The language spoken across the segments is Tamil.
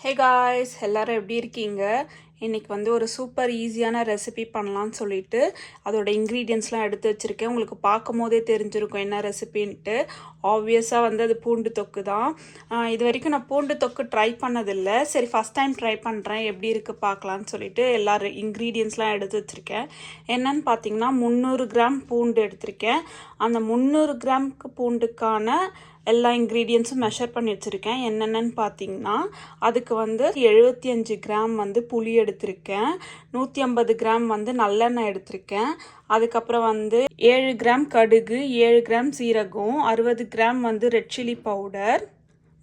ஹே காய்ஸ், எல்லாரும் எப்படி இருக்கீங்க? இன்றைக்கி வந்து ஒரு சூப்பர் ஈஸியான ரெசிபி பண்ணலான்னு சொல்லிட்டு அதோட இன்க்ரீடியன்ட்ஸ்லாம் எடுத்து வச்சுருக்கேன். உங்களுக்கு பார்க்கும் போதே தெரிஞ்சிருக்கும் என்ன ரெசிபின்ட்டு. ஆப்வியஸாக வந்து அது பூண்டு தொக்கு தான். இது வரைக்கும் நான் பூண்டு தொக்கு ட்ரை பண்ணதில்லை. சரி, ஃபஸ்ட் டைம் ட்ரை பண்ணுறேன், எப்படி இருக்குது பார்க்கலான்னு சொல்லிட்டு எல்லா இன்க்ரீடியன்ட்ஸ்லாம் எடுத்து வச்சுருக்கேன். என்னன்னு பார்த்தீங்கன்னா 300 கிராம் பூண்டு எடுத்திருக்கேன். அந்த 300 கிராமுக்கு பூண்டுக்கான எல்லா இன்க்ரீடியன்ஸும் மெஷர் பண்ணி வச்சுருக்கேன். என்னென்னு பார்த்தீங்கன்னா அதுக்கு வந்து 75 கிராம் வந்து புளி எடுத்திருக்கேன், 150 கிராம் வந்து நல்லெண்ணெய் எடுத்திருக்கேன், அதுக்கப்புறம் வந்து 7 கிராம் கடுகு, 7 கிராம் சீரகம், 60 கிராம் வந்து ரெட் சில்லி பவுடர்,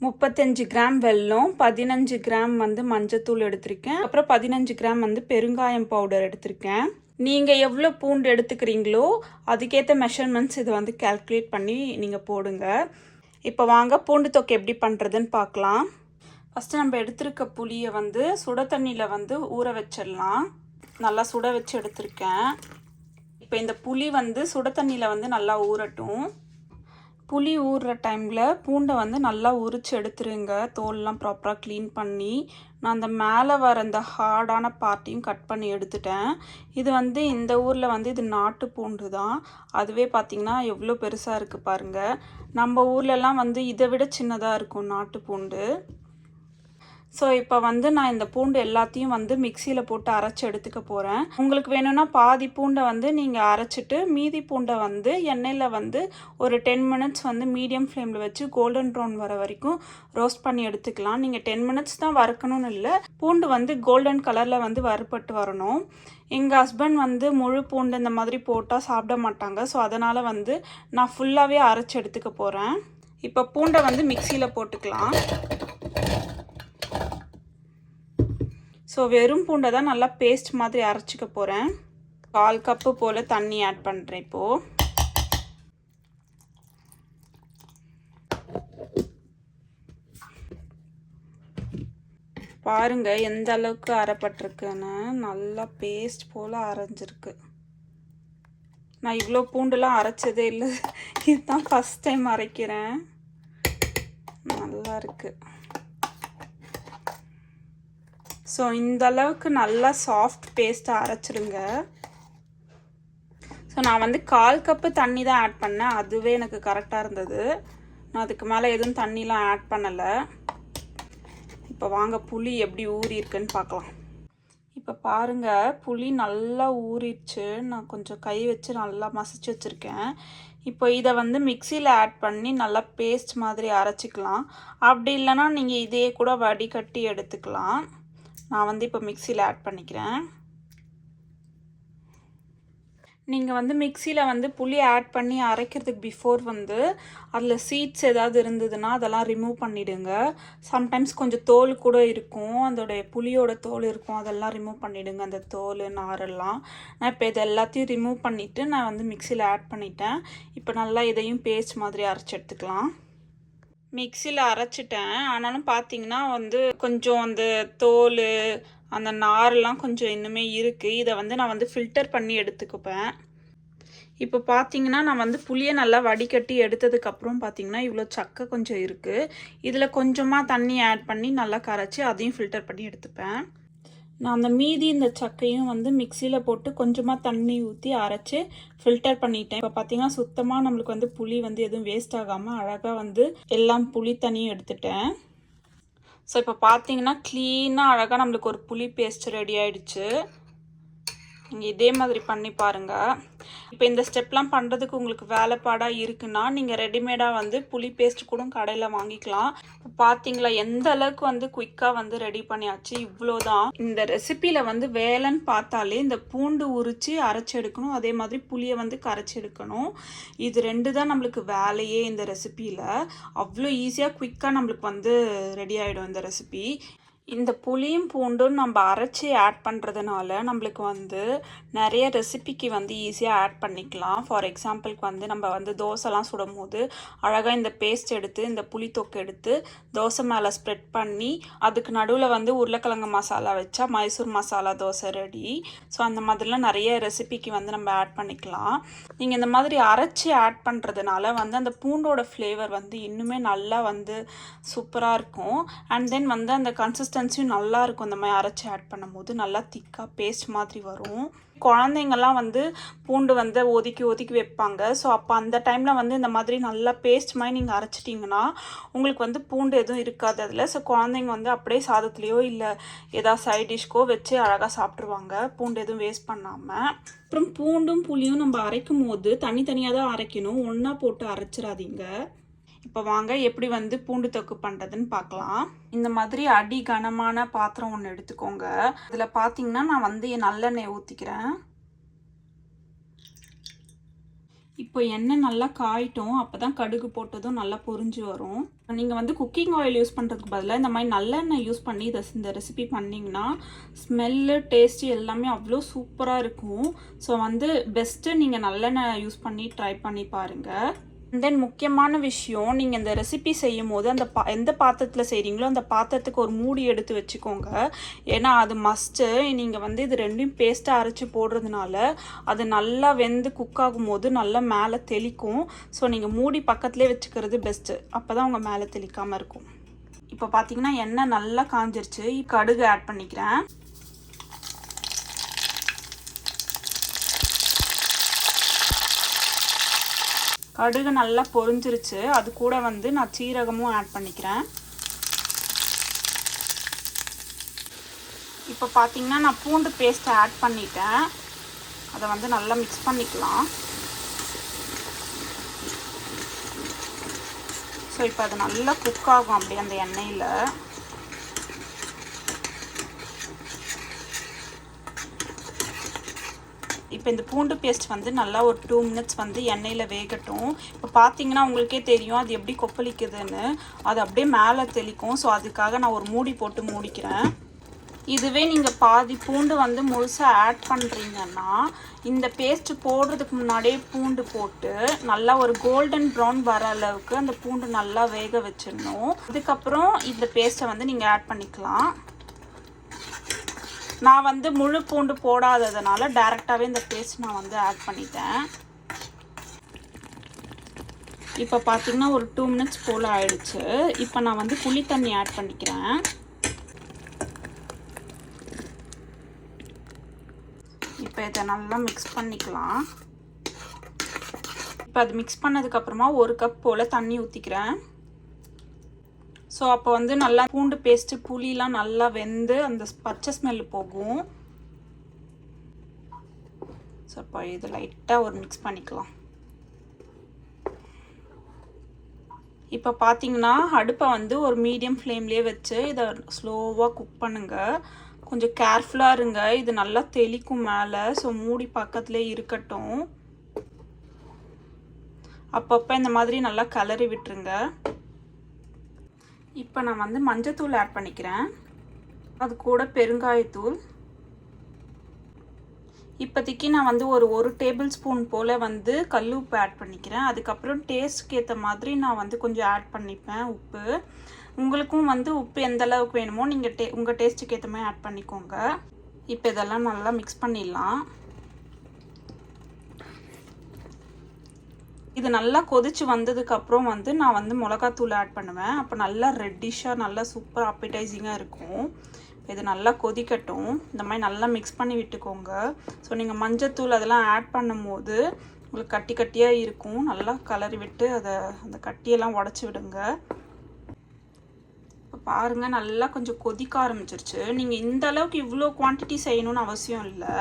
35 கிராம் வெல்லம், 15 கிராம் வந்து மஞ்சத்தூள் எடுத்திருக்கேன், அப்புறம் 15 கிராம் வந்து பெருங்காயம் பவுடர் எடுத்திருக்கேன். நீங்கள் எவ்வளோ பூண்டு எடுத்துக்கிறீங்களோ அதுக்கேற்ற மெஷர்மெண்ட்ஸ் இதை வந்து கால்குலேட் பண்ணி நீங்கள் போடுங்க. இப்போ வாங்க பூண்டு தொக்கு எப்படி பண்ணுறதுன்னு பார்க்கலாம். ஃபஸ்ட்டு நம்ம எடுத்துருக்க புளியை வந்து சுட தண்ணியில் வந்து ஊற வச்சிடலாம். நல்லா சுட வச்சு எடுத்திருக்கேன். இப்போ இந்த புளி வந்து சுட தண்ணியில் வந்து நல்லா ஊறட்டும். புளி ஊறுற டைமில் பூண்டை வந்து நல்லா உரித்து எடுத்துருங்க. தோல்லாம் ப்ராப்பராக க்ளீன் பண்ணி நான் அந்த மேலே வர அந்த ஹார்டான பார்ட்டையும் கட் பண்ணி எடுத்துட்டேன். இது வந்து இந்த ஊரில் வந்து இது நாட்டு பூண்டு தான். அதுவே பார்த்திங்கன்னா எவ்வளோ பெருசாக இருக்குது பாருங்கள். நம்ம ஊர்லலாம் வந்து இதை விட சின்னதாக இருக்கும் நாட்டு பூண்டு. ஸோ இப்போ வந்து நான் இந்த பூண்டு எல்லாத்தையும் வந்து மிக்சியில் போட்டு அரைச்சி எடுத்துக்க போகிறேன். உங்களுக்கு வேணும்னா பாதி பூண்டை வந்து நீங்கள் அரைச்சிட்டு மீதி பூண்டை வந்து எண்ணெயில் வந்து ஒரு 10 மினிட்ஸ் வந்து மீடியம் ஃப்ளேமில் வச்சு கோல்டன் ப்ரௌன் வர வரைக்கும் ரோஸ்ட் பண்ணி எடுத்துக்கலாம். நீங்கள் 10 மினிட்ஸ் தான் வறுக்கணும்னு இல்லை, பூண்டு வந்து கோல்டன் கலரில் வந்து வறுபட்டு வரணும். எங்கள் ஹஸ்பண்ட் வந்து முழு பூண்டு இந்த மாதிரி போட்டால் சாப்பிட மாட்டாங்க. ஸோ அதனால் வந்து நான் ஃபுல்லாகவே அரைச்சி எடுத்துக்க போகிறேன். இப்போ பூண்டை வந்து மிக்சியில் போட்டுக்கலாம். ஸோ வெறும் பூண்டை தான் நல்லா பேஸ்ட் மாதிரி அரைச்சிக்க போகிறேன். 1/4 கப்பு போல் தண்ணி ஆட் பண்ணுறேன். இப்போது பாருங்கள் எந்த அளவுக்கு அரைப்பட்டிருக்குன்னு. நல்லா பேஸ்ட் போல் அரைஞ்சிருக்கு. நான் இவ்வளோ பூண்டுலாம் அரைச்சதே இல்லை, இதுதான் ஃபஸ்ட் டைம் அரைக்கிறேன். நல்லா இருக்குது. ஸோ இந்த அளவுக்கு நல்லா சாஃப்ட் பேஸ்ட்டாக அரைச்சிடுங்க. ஸோ நான் வந்து 1/4 கப்பு தண்ணி தான் ஆட் பண்ணேன். அதுவே எனக்கு கரெக்டாக இருந்தது. நான் அதுக்கு மேலே எதுவும் தண்ணிலாம் ஆட் பண்ணலை. இப்போ வாங்க புளி எப்படி ஊறி இருக்குன்னு பார்க்கலாம். இப்போ பாருங்கள், புளி நல்லா ஊறிடுச்சு. நான் கொஞ்சம் கை வச்சு நல்லா மசிச்சு வச்சுருக்கேன். இப்போ இதை வந்து மிக்சியில் ஆட் பண்ணி நல்லா பேஸ்ட் மாதிரி அரைச்சிக்கலாம். அப்படி இல்லைன்னா நீங்கள் இதையே கூட வடிகட்டி எடுத்துக்கலாம். நான் வந்து இப்போ மிக்சியில் ஆட் பண்ணிக்கிறேன். நீங்கள் வந்து மிக்சியில் வந்து புளி ஆட் பண்ணி அரைக்கிறதுக்கு பிஃபோர் வந்து அதில் சீட்ஸ் ஏதாவது இருந்ததுன்னா அதெல்லாம் ரிமூவ் பண்ணிவிடுங்க. சம்டைம்ஸ் கொஞ்சம் தோல் கூட இருக்கும், அதோடைய புளியோட தோல் இருக்கும், அதெல்லாம் ரிமூவ் பண்ணிவிடுங்க, அந்த தோல் நாரெல்லாம். நான் இப்போ இது எல்லாத்தையும் ரிமூவ் பண்ணிவிட்டு நான் வந்து மிக்சியில் ஆட் பண்ணிட்டேன். இப்போ நல்லா இதையும் பேஸ்ட் மாதிரி அரைச்சி எடுத்துக்கலாம். மிக்சியில் அரைச்சிட்டேன். ஆனாலும் பார்த்தீங்கன்னா வந்து கொஞ்சம் அந்த தோல் அந்த நாரெல்லாம் கொஞ்சம் இன்னுமே இருக்குது. இதை வந்து நான் வந்து ஃபில்டர் பண்ணி எடுத்துக்குப்பேன். இப்போ பார்த்தீங்கன்னா நான் வந்து புளியை நல்லா வடிகட்டி எடுத்ததுக்கப்புறம் பார்த்தீங்கன்னா இவ்வளோ சக்கை கொஞ்சம் இருக்குது. இதில் கொஞ்சமாக தண்ணி ஆட் பண்ணி நல்லா கரைச்சி அதையும் ஃபில்டர் பண்ணி எடுத்துப்பேன். நான் அந்த மீதி இந்த சக்கையும் வந்து மிக்சியில் போட்டு கொஞ்சமாக தண்ணி ஊற்றி அரைச்சி ஃபில்டர் பண்ணிட்டேன். இப்போ பார்த்தீங்கன்னா சுத்தமாக நம்மளுக்கு வந்து புளி வந்து எதுவும் வேஸ்ட் ஆகாமல் அழகாக வந்து எல்லாம் புளி தண்ணியும் எடுத்துட்டேன். ஸோ இப்போ பார்த்தீங்கன்னா க்ளீனாக அழகாக நம்மளுக்கு ஒரு புளி பேஸ்ட் ரெடி ஆகிடுச்சு. நீங்கள் இதே மாதிரி பண்ணி பாருங்கள். இப்போ இந்த ஸ்டெப்லாம் பண்ணுறதுக்கு உங்களுக்கு வேலைப்பாடாக இருக்குன்னா நீங்கள் ரெடிமேடாக வந்து புளி பேஸ்ட் கூட கடையில் வாங்கிக்கலாம். இப்போ பார்த்தீங்களா எந்த அளவுக்கு வந்து குயிக்காக வந்து ரெடி பண்ணியாச்சு. இவ்வளோதான். இந்த ரெசிப்பியில் வந்து வேலைன்னு பார்த்தாலே இந்த பூண்டு உரித்து அரைச்சி எடுக்கணும், அதே மாதிரி புளியை வந்து கரைச்சி எடுக்கணும். இது 2 தான் நம்மளுக்கு வேலையே இந்த ரெசிப்பியில். அவ்வளோ ஈஸியாக குயிக்காக நம்மளுக்கு வந்து ரெடி ஆகிடும் இந்த ரெசிபி. இந்த புளியும் பூண்டும் நம்ம அரைச்சி ஆட் பண்ணுறதுனால நம்மளுக்கு வந்து நிறைய ரெசிபிக்கு வந்து ஈஸியாக ஆட் பண்ணிக்கலாம். ஃபார் எக்ஸாம்பிளுக்கு வந்து நம்ம வந்து தோசைலாம் சுடும் போது அழகாக இந்த பேஸ்ட் எடுத்து இந்த புளி தொக்கு எடுத்து தோசை மேலே ஸ்ப்ரெட் பண்ணி அதுக்கு நடுவில் வந்து உருளைக்கிழங்கு மசாலா வச்சா மைசூர் மசாலா தோசை ரெடி. ஸோ அந்த மாதிரிலாம் நிறைய ரெசிபிக்கு வந்து நம்ம ஆட் பண்ணிக்கலாம். நீங்கள் இந்த மாதிரி அரைச்சி ஆட் பண்ணுறதுனால வந்து அந்த பூண்டோட ஃப்ளேவர் வந்து இன்னுமே நல்லா வந்து சூப்பராக இருக்கும். அண்ட் தென் வந்து அந்த கன்சிஸ்டன்சி கன்சிஸ்டன்சியும் நல்லா இருக்கும். இந்த மாதிரி அரைச்சி ஆட் பண்ணும்போது நல்லா திக்காக பேஸ்ட் மாதிரி வரும். குழந்தைங்கள்லாம் வந்து பூண்டு வந்து ஒதுக்கி வைப்பாங்க. ஸோ அப்போ அந்த டைமில் வந்து இந்த மாதிரி நல்லா பேஸ்ட் மாதிரி நீங்கள் அரைச்சிட்டிங்கன்னா உங்களுக்கு வந்து பூண்டு எதுவும் இருக்காது அதில். ஸோ குழந்தைங்க வந்து அப்படியே சாதத்துலேயோ இல்லை ஏதாவது சைட் டிஷ்க்கோ வச்சு அழகாக சாப்பிட்ருவாங்க, பூண்டு எதுவும் வேஸ்ட் பண்ணாமல். அப்புறம் பூண்டும் புளியும் நம்ம அரைக்கும் போது தனித்தனியாக தான் அரைக்கணும், ஒன்றா போட்டு அரைச்சிடாதீங்க. இப்போ வாங்க எப்படி வந்து பூண்டு தொக்கு பண்ணுறதுன்னு பார்க்கலாம். இந்த மாதிரி அடி கனமான பாத்திரம் ஒன்று எடுத்துக்கோங்க. இதில் பார்த்தீங்கன்னா நான் வந்து நல்லெண்ணெய் ஊற்றிக்கிறேன். இப்போ எண்ணெய் நல்லா காயிட்டும், அப்போ தான் கடுகு போட்டதும் நல்லா பொரிஞ்சு வரும். நீங்கள் வந்து குக்கிங் ஆயில் யூஸ் பண்ணுறதுக்கு பதிலாக இந்த மாதிரி நல்லெண்ணெய் யூஸ் பண்ணி இந்த ரெசிபி பண்ணிங்கன்னா ஸ்மெல்லு டேஸ்ட்டு எல்லாமே அவ்வளோ சூப்பராக இருக்கும். ஸோ வந்து பெஸ்ட்டு நீங்கள் நல்லெண்ணெய் யூஸ் பண்ணி ட்ரை பண்ணி பாருங்கள். தென் முக்கியமான விஷயம், நீங்கள் இந்த ரெசிபி செய்யும் போது எந்த பாத்திரத்தில் செய்கிறீங்களோ அந்த பாத்திரத்துக்கு ஒரு மூடி எடுத்து வச்சுக்கோங்க. ஏன்னா அது மஸ்ட்டு. நீங்கள் வந்து இது ரெண்டையும் பேஸ்ட்டாக அரைச்சி போடுறதுனால அது நல்லா வெந்து குக் ஆகும் போது நல்லா மேலே தெளிக்கும். ஸோ நீங்கள் மூடி பக்கத்துலேயே வச்சுக்கிறது பெஸ்ட்டு, அப்போ தான் உங்கள் மேலே தெளிக்காமல் இருக்கும். இப்போ பார்த்தீங்கன்னா எண்ணெய் நல்லா காஞ்சிருச்சு. கடுகு ஆட் பண்ணிக்கிறேன். கடுகு நல்லா பொரிஞ்சிருச்சு. அது கூட வந்து நான் சீரகமும் ஆட் பண்ணிக்கிறேன். இப்போ பார்த்தீங்கன்னா நான் பூண்டு பேஸ்ட்டை ஆட் பண்ணிட்டேன். அதை வந்து நல்லா மிக்ஸ் பண்ணிக்கலாம். ஸோ இப்போ அது நல்லா குக் ஆகும் அப்படியே அந்த எண்ணெயில். இப்போ இந்த பூண்டு பேஸ்ட் வந்து நல்லா ஒரு 2 மினிட்ஸ் வந்து எண்ணெயில் வேகட்டும். இப்போ பார்த்தீங்கன்னா உங்களுக்கே தெரியும் அது எப்படி கொப்பளிக்குதுன்னு, அது அப்படியே மேலே தெளிக்கும். ஸோ அதுக்காக நான் ஒரு மூடி போட்டு மூடிக்கிறேன். இதுவே நீங்கள் பாதி பூண்டு வந்து முழுசாக ஆட் பண்ணுறீங்கன்னா இந்த பேஸ்ட்டு போடுறதுக்கு முன்னாடியே பூண்டு போட்டு நல்லா ஒரு கோல்டன் ப்ரௌன் வர அளவுக்கு அந்த பூண்டு நல்லா வேக வச்சிடணும். அதுக்கப்புறம் இந்த பேஸ்ட்டை வந்து நீங்கள் ஆட் பண்ணிக்கலாம். நான் வந்து முழு பூண்டு போடாததுனால டைரெக்டாகவே இந்த பேஸ்ட் நான் வந்து ஆட் பண்ணிட்டேன். இப்போ பார்த்தீங்கன்னா ஒரு 2 மினிட்ஸ் போல் ஆயிடுச்சு. இப்போ நான் வந்து புளி தண்ணி ஆட் பண்ணிக்கிறேன். இப்போ இதை நல்லா மிக்ஸ் பண்ணிக்கலாம். இப்போ அது மிக்ஸ் பண்ணதுக்கப்புறமா 1 கப் போல் தண்ணி ஊற்றிக்கிறேன். ஸோ அப்போ வந்து நல்லா பூண்டு பேஸ்ட்டு புளிலாம் நல்லா வெந்து அந்த பச்சை ஸ்மெல் போகும். ஸோ இப்போ இது லைட்டாக ஒரு மிக்ஸ் பண்ணிக்கலாம். இப்போ பார்த்தீங்கன்னா அடுப்பை வந்து ஒரு மீடியம் ஃப்ளேம்லேயே வச்சு இதை ஸ்லோவாக குக் பண்ணுங்கள். கொஞ்சம் கேர்ஃபுல்லாக இருங்க, இது நல்லா தெளிக்கும் மேலே. ஸோ மூடி பக்கத்துலேயே இருக்கட்டும். அப்பப்போ இந்த மாதிரி நல்லா கிளறி விட்டுருங்க. இப்போ நான் வந்து மஞ்சத்தூள் ஆட் பண்ணிக்கிறேன். அது கூட பெருங்காயத்தூள். இப்போதைக்கு நான் வந்து ஒரு டேபிள் ஸ்பூன் போல் வந்து கல் உப்பு ஆட் பண்ணிக்கிறேன். அதுக்கப்புறம் டேஸ்ட்டுக்கு ஏற்ற மாதிரி நான் வந்து கொஞ்சம் ஆட் பண்ணிப்பேன் உப்பு. உங்களுக்கும் வந்து உப்பு எந்த அளவுக்கு வேணுமோ நீங்கள் உங்கள் டேஸ்ட்டுக்கு ஏற்ற மாதிரி ஆட் பண்ணிக்கோங்க. இப்போ இதெல்லாம் நல்லா மிக்ஸ் பண்ணிடலாம். இது நல்லா கொதிச்சு வந்ததுக்கப்புறம் வந்து நான் வந்து மிளகாத்தூள் ஆட் பண்ணுவேன். அப்போ நல்லா ரெட்டிஷாக நல்லா சூப்பர் அப்படைசிங்காக இருக்கும். இது நல்லா கொதிக்கட்டும். இந்த மாதிரி நல்லா மிக்ஸ் பண்ணி விட்டுக்கோங்க. ஸோ நீங்கள் மஞ்சத்தூள் அதெல்லாம் ஆட் பண்ணும்போது உங்களுக்கு கட்டி கட்டியாக இருக்கும். நல்லா கலரி விட்டு அந்த கட்டியெல்லாம் உடச்சி விடுங்க. இப்போ பாருங்கள் நல்லா கொஞ்சம் கொதிக்க ஆரம்பிச்சிருச்சு. நீங்கள் இந்த அளவுக்கு இவ்வளோ குவான்டிட்டி செய்யணும்னு அவசியம் இல்லை.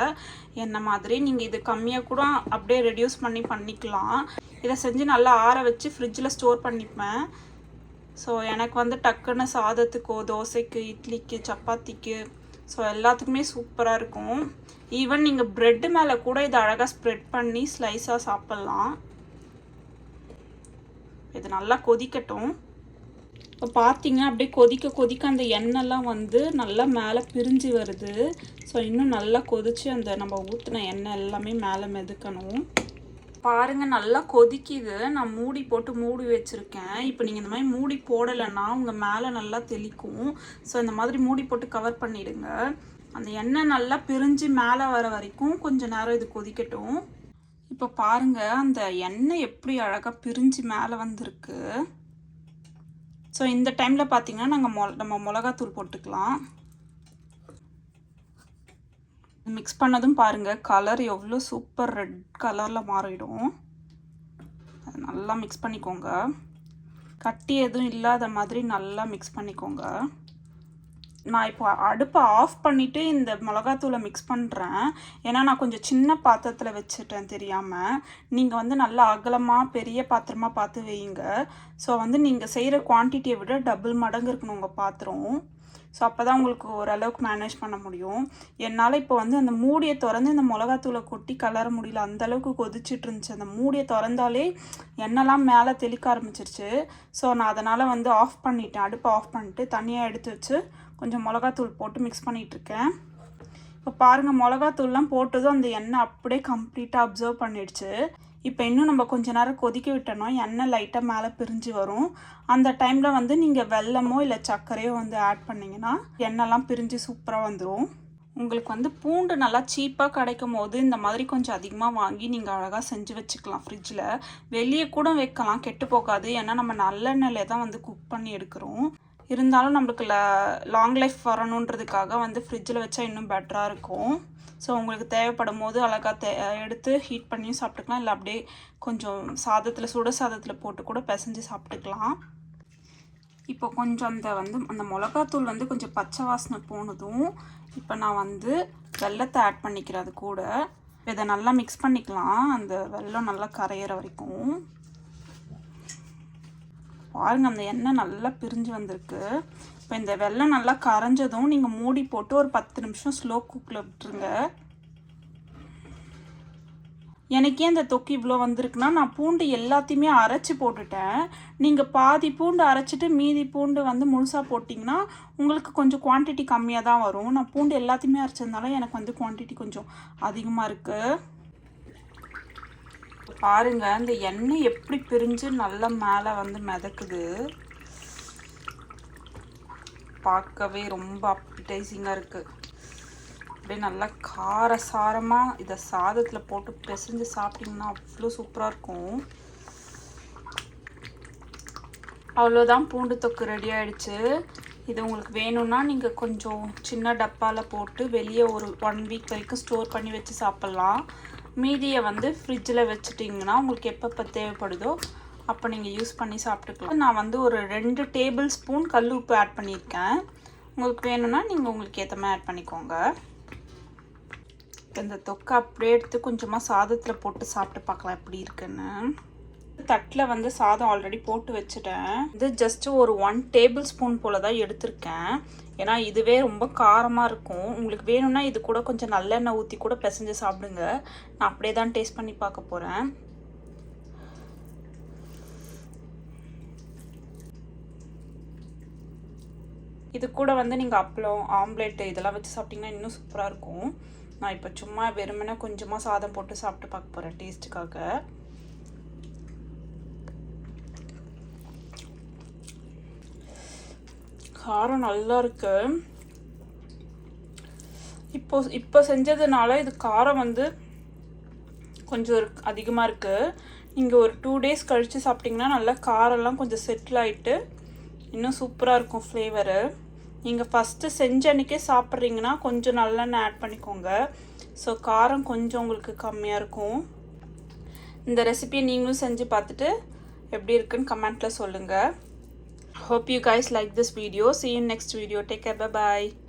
என்ன மாதிரி நீங்கள் இது கம்மியாக கூட அப்படியே ரெடியூஸ் பண்ணிக்கலாம். இதை செஞ்சு நல்லா ஆற வச்சு ஃப்ரிட்ஜில் ஸ்டோர் பண்ணிப்பேன். ஸோ எனக்கு வந்து டக்குன்னு சாதத்துக்கோ தோசைக்கு இட்லிக்கு சப்பாத்திக்கு ஸோ எல்லாத்துக்குமே சூப்பராக இருக்கும். ஈவன் நீங்கள் ப்ரெட்டு மேலே கூட இதை அழகாக ஸ்ப்ரெட் பண்ணி ஸ்லைஸாக சாப்பிட்லாம். இது நல்லா கொதிக்கட்டும். இப்போ பார்த்தீங்கன்னா அப்படியே கொதிக்க அந்த எண்ணெய்லாம் வந்து நல்லா மேலே பிரிஞ்சு வருது. ஸோ இன்னும் நல்லா கொதித்து அந்த நம்ம ஊற்றின எண்ணெய் எல்லாமே மேலே மிதக்கணும். பாருங்கள் நல்லா கொதிக்குது. நான் மூடி போட்டு மூடி வச்சுருக்கேன். இப்போ நீங்கள் இந்த மாதிரி மூடி போடலைன்னா உங்கள் மேலே நல்லா தெளிக்கும். ஸோ இந்த மாதிரி மூடி போட்டு கவர் பண்ணிவிடுங்க. அந்த எண்ணெய் நல்லா பிரிஞ்சு மேலே வர வரைக்கும் கொஞ்சம் நேரம் இது கொதிக்கட்டும். இப்போ பாருங்கள் அந்த எண்ணெய் எப்படி அழகாக பிரிஞ்சு மேலே வந்திருக்கு. ஸோ இந்த டைமில் பார்த்தீங்கன்னா நம்ம மிளகாத்தூள் போட்டுக்கலாம். மிக்ஸ் பண்ணதும் பாருங்கள் கலர் எவ்வளோ சூப்பர் ரெட் கலரில் மாறிடும். நல்லா மிக்ஸ் பண்ணிக்கோங்க. கட்டி எதுவும் இல்லாத மாதிரி நல்லா மிக்ஸ் பண்ணிக்கோங்க. நான் இப்போ அடுப்பை ஆஃப் பண்ணிவிட்டு இந்த மிளகாத்தூளை மிக்ஸ் பண்ணுறேன். ஏன்னா நான் கொஞ்சம் சின்ன பாத்திரத்தில் வச்சுட்டேன் தெரியாமல். நீங்கள் வந்து நல்லா அகலமாக பெரிய பாத்திரமாக பார்த்து வைங்க. ஸோ வந்து நீங்கள் செய்கிற குவான்டிட்டியை விட டபுள் மடங்கு இருக்கணும் உங்கள் பாத்திரம். ஸோ அப்போ தான் உங்களுக்கு ஓரளவுக்கு மேனேஜ் பண்ண முடியும். என்னால் இப்போ வந்து அந்த மூடியை திறந்து இந்த மிளகாத்தூளை கொட்டி கலர முடியல. அந்தளவுக்கு கொதிச்சிட்டு இருந்துச்சு. அந்த மூடியை திறந்தாலே எண்ணெய்லாம் மேலே தெளிக்க ஆரம்பிச்சிருச்சு. ஸோ நான் அதனால் வந்து ஆஃப் பண்ணிட்டேன். அடுப்பை ஆஃப் பண்ணிட்டு தனியாக எடுத்து வச்சு கொஞ்சம் மிளகாத்தூள் போட்டு மிக்ஸ் பண்ணிகிட்ருக்கேன். இப்போ பாருங்கள் மிளகாத்தூள்லாம் போட்டதும் அந்த எண்ணெய் அப்படியே கம்ப்ளீட்டாக அப்சர்வ் பண்ணிடுச்சு. இப்போ இன்னும் நம்ம கொஞ்ச நேரம் கொதிக்க விட்டோம்னா எண்ணெய் லைட்டாக மேலே பிரிஞ்சு வரும். அந்த டைமில் வந்து நீங்கள் வெல்லமோ இல்லை சர்க்கரையோ வந்து ஆட் பண்ணிங்கன்னா எண்ணெய்லாம் பிரிஞ்சு சூப்பராக வந்துடும். உங்களுக்கு வந்து பூண்டு நல்லா சீப்பாக கிடைக்கும் போது இந்த மாதிரி கொஞ்சம் அதிகமாக வாங்கி நீங்கள் அழகாக செஞ்சு வச்சுக்கலாம். ஃப்ரிட்ஜில் வெளியே கூட வைக்கலாம், கெட்டு போகாது. ஏன்னா நம்ம நல்லெண்ணெயிலே தான் வந்து குக் பண்ணி எடுக்கிறோம். இருந்தாலும் நம்மளுக்கு லாங் லைஃப் வரணுன்றதுக்காக வந்து ஃப்ரிட்ஜில் வச்சா இன்னும் பெட்டராக இருக்கும். ஸோ உங்களுக்கு தேவைப்படும் போது அழகாக எடுத்து ஹீட் பண்ணியும் சாப்பிட்டுக்கலாம். இல்லை அப்படியே கொஞ்சம் சாதத்தில் சுட சாதத்தில் போட்டு கூட பிசைஞ்சு சாப்பிட்டுக்கலாம். இப்போ கொஞ்சம் அந்த மிளகாத்தூள் வந்து கொஞ்சம் பச்சை வாசனை போனதும் இப்போ நான் வந்து வெல்லத்தை ஆட் பண்ணிக்கிறேன். அது கூட இதை நல்லா மிக்ஸ் பண்ணிக்கலாம். அந்த வெல்லம் நல்லா கரையிற வரைக்கும். பாருங்கள் அந்த எண்ணெய் நல்லா பிரிஞ்சு வந்திருக்கு. இப்போ இந்த வெல்லம் நல்லா கரைஞ்சதும் நீங்கள் மூடி போட்டு ஒரு 10 நிமிஷம் ஸ்லோ குக்கில் விட்டுருங்க. எனக்கே இந்த தொக்கு இவ்வளோ வந்திருக்குன்னா நான் பூண்டு எல்லாத்தையுமே அரைச்சி போட்டுட்டேன். நீங்கள் பாதி பூண்டு அரைச்சிட்டு மீதி பூண்டு வந்து முழுசாக போட்டிங்கன்னா உங்களுக்கு கொஞ்சம் குவான்டிட்டி கம்மியாக தான் வரும். நான் பூண்டு எல்லாத்தையுமே அரைச்சதுனால எனக்கு வந்து குவான்டிட்டி கொஞ்சம் அதிகமாக இருக்குது. பாருங்கள் இந்த எண்ணெய் எப்படி பிரிஞ்சு நல்லா மேலே வந்து மிதக்குது. பார்க்கவே ரொம்ப அப்பிடைசிங்காக இருக்குது. அப்படியே நல்லா காரசாரமாக இதை சாதத்தில் போட்டு பிசைஞ்சு சாப்பிட்டிங்கன்னா அவ்வளோ சூப்பராக இருக்கும். அவ்வளோதான், பூண்டு தொக்கு ரெடி ஆகிடுச்சு. இது உங்களுக்கு வேணும்னா நீங்கள் கொஞ்சம் சின்ன டப்பாவில் போட்டு வெளியே ஒரு 1 வீக் வரைக்கும் ஸ்டோர் பண்ணி வச்சு சாப்பிட்லாம். மீதியை வந்து ஃப்ரிட்ஜில் வச்சுட்டிங்கன்னா உங்களுக்கு எப்பப்போ தேவைப்படுதோ அப்போ நீங்கள் யூஸ் பண்ணி சாப்பிட்டுக்கலாம். நான் வந்து ஒரு 2 டேபிள் ஸ்பூன் கல் உப்பு ஆட் பண்ணியிருக்கேன். உங்களுக்கு வேணும்னா நீங்கள் உங்களுக்கு ஏற்ற மாதிரி ஆட் பண்ணிக்கோங்க. இந்த தொக்கை அப்படியே எடுத்து கொஞ்சமாக சாதத்தில் போட்டு சாப்பிட்டு பார்க்கலாம் எப்படி இருக்குன்னு. தட்டில் வந்து சாதம் ஆல்ரெடி போட்டு வச்சுட்டேன். இது ஜஸ்ட்டு ஒரு 1 டேபிள் ஸ்பூன் போல் தான் எடுத்திருக்கேன். ஏன்னா இதுவே ரொம்ப காரமாக இருக்கும். உங்களுக்கு வேணும்னா இது கூட கொஞ்சம் நல்லெண்ணெய் ஊற்றி கூட பிசைஞ்சு சாப்பிடுங்க. நான் அப்படியே தான் டேஸ்ட் பண்ணி பார்க்க போகிறேன். இது கூட வந்து நீங்கள் அப்பளம், ஆம்லேட்டு இதெல்லாம் வச்சு சாப்பிட்டிங்கன்னா இன்னும் சூப்பராக இருக்கும். நான் இப்போ சும்மா வெறுமனே கொஞ்சமாக சாதம் போட்டு சாப்பிட்டு பார்க்க போகிறேன் டேஸ்ட்டுக்காக. காரம் நல்லா இருக்கு. இப்போ செஞ்சதுனால இது காரம் வந்து கொஞ்சம் அதிகமாக இருக்குது. நீங்கள் ஒரு 2 டேஸ் கழித்து சாப்பிட்டிங்கன்னா நல்லா காரம்லாம் கொஞ்சம் செட்டில் ஆகிட்டு இன்னும் சூப்பராக இருக்கும் ஃப்ளேவரு. நீங்கள் ஃபஸ்ட்டு செஞ்ச அன்றைக்கே சாப்பிட்றீங்கன்னா கொஞ்சம் நல்லெண்ணெய் ஆட் பண்ணிக்கோங்க. ஸோ காரம் கொஞ்சம் உங்களுக்கு கம்மியாக இருக்கும். இந்த ரெசிபியை நீங்களும் செஞ்சு பார்த்துட்டு எப்படி இருக்குன்னு கமெண்ட்டில் சொல்லுங்கள். Hope you guys like this video. See you in next video. Take care. Bye bye.